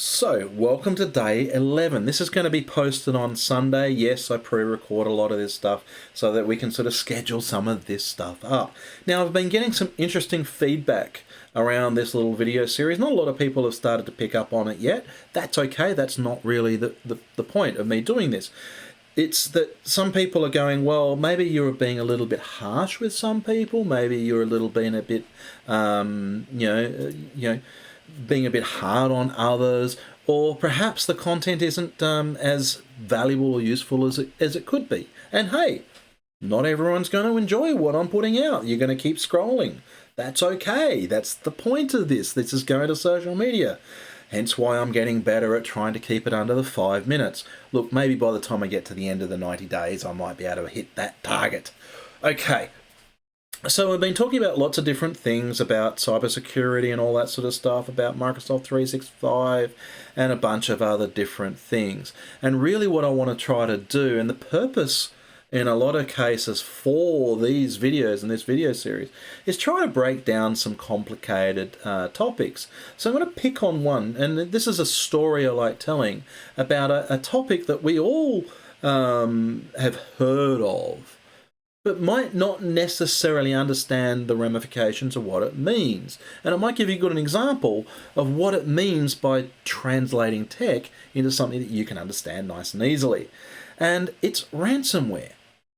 So, welcome to day 11. This is going to be posted on Sunday. Yes, I pre-record a lot of this stuff so that we can sort of schedule some of this stuff up. Now, I've been getting some interesting feedback around this little video series. Not a lot of people have started to pick up on it yet. That's okay. That's not really the point of me doing this. It's that some people are going, well, maybe you're being a little bit harsh with some people. Maybe you're being a bit, being a bit hard on others, or perhaps the content isn't as valuable or useful as it could be. And hey, not everyone's going to enjoy what I'm putting out. You're going to keep scrolling. That's okay. That's the point of this. This is going to social media. Hence why I'm getting better at trying to keep it under the 5 minutes. Look, maybe by the time I get to the end of the 90 days, I might be able to hit that target. Okay. So we've been talking about lots of different things about cybersecurity and all that sort of stuff, about Microsoft 365 and a bunch of other different things. And really what I want to try to do, and the purpose in a lot of cases for these videos and this video series, is try to break down some complicated topics. So I'm going to pick on one, and this is a story I like telling about a topic that we all have heard of, but might not necessarily understand the ramifications of what it means. And I might give you an example of what it means by translating tech into something that you can understand nice and easily. And it's ransomware,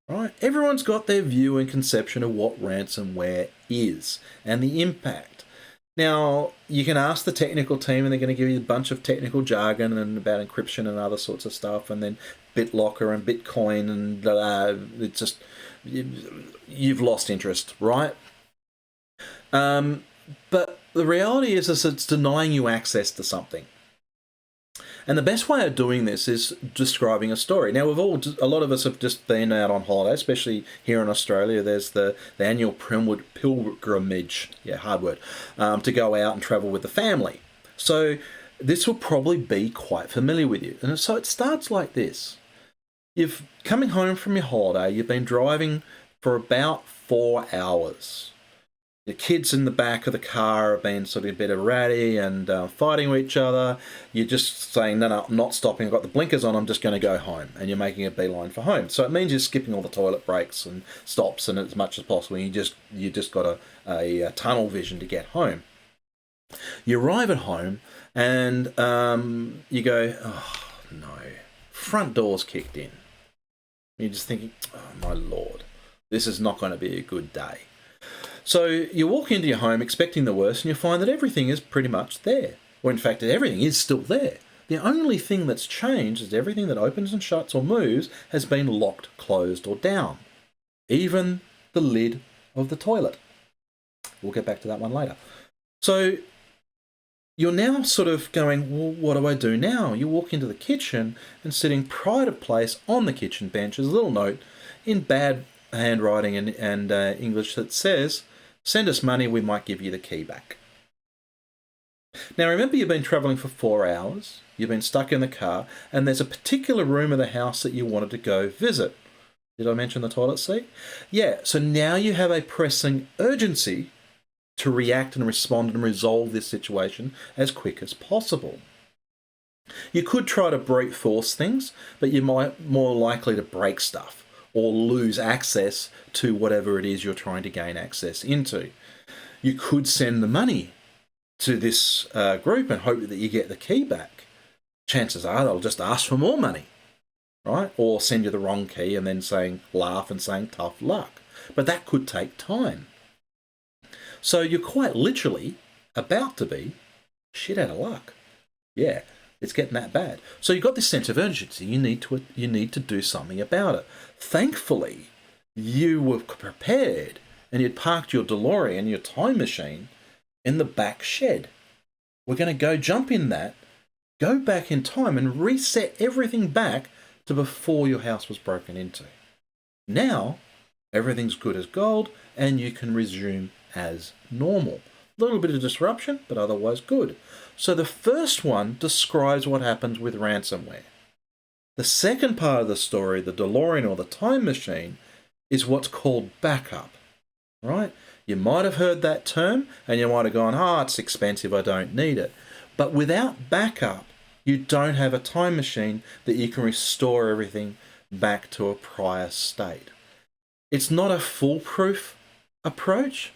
right? Everyone's got their view and conception of what ransomware is and the impact. Now, you can ask the technical team and they're going to give you a bunch of technical jargon and about encryption and other sorts of stuff, and then BitLocker and Bitcoin, and it's just, you've lost interest, right? But the reality is it's denying you access to something. And the best way of doing this is describing a story. Now, a lot of us have just been out on holiday, especially here in Australia. There's the annual pilgrimage, hard word, to go out and travel with the family. So this will probably be quite familiar with you. And so it starts like this. You've coming home from your holiday, you've been driving for about 4 hours. The kids in the back of the car have been sort of a bit erratic and fighting with each other. You're just saying, no, I'm not stopping. I've got the blinkers on. I'm just going to go home. And you're making a beeline for home. So it means you're skipping all the toilet breaks and stops and as much as possible. You just got a tunnel vision to get home. You arrive at home and you go, oh, no. Front door's kicked in. You're just thinking, oh, my Lord, this is not going to be a good day. So you walk into your home expecting the worst and you find that everything is pretty much there. Or in fact, everything is still there. The only thing that's changed is everything that opens and shuts or moves has been locked, closed or down. Even the lid of the toilet. We'll get back to that one later. So you're now sort of going, well, what do I do now? You walk into the kitchen and sitting pride of place on the kitchen bench is a little note in bad handwriting and English that says, send us money, we might give you the key back. Now remember, you've been travelling for 4 hours, you've been stuck in the car, and there's a particular room of the house that you wanted to go visit. Did I mention the toilet seat? Yeah, so now you have a pressing urgency to react and respond and resolve this situation as quick as possible. You could try to brute force things, but you might more likely to break stuff or lose access to whatever it is you're trying to gain access into. You could send the money to this group and hope that you get the key back. Chances are they'll just ask for more money, right? Or send you the wrong key and then laugh and saying tough luck. But that could take time. So you're quite literally about to be shit out of luck. Yeah, it's getting that bad. So you've got this sense of urgency. You need to do something about it. Thankfully, you were prepared and you'd parked your DeLorean, your time machine, in the back shed. We're going to go jump in that, go back in time and reset everything back to before your house was broken into. Now, everything's good as gold and you can resume as normal. A little bit of disruption, but otherwise good. So the first one describes what happens with ransomware. The second part of the story, the DeLorean or the time machine, is what's called backup, right? You might have heard that term and you might have gone, it's expensive, I don't need it. But without backup, You don't have a time machine that you can restore everything back to a prior state. It's not a foolproof approach,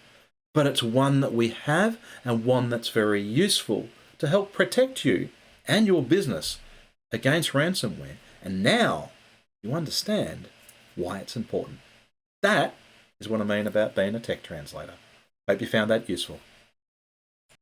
but it's one that we have and one that's very useful to help protect you and your business against ransomware. And now you understand why it's important. That is what I mean about being a tech translator. Hope you found that useful.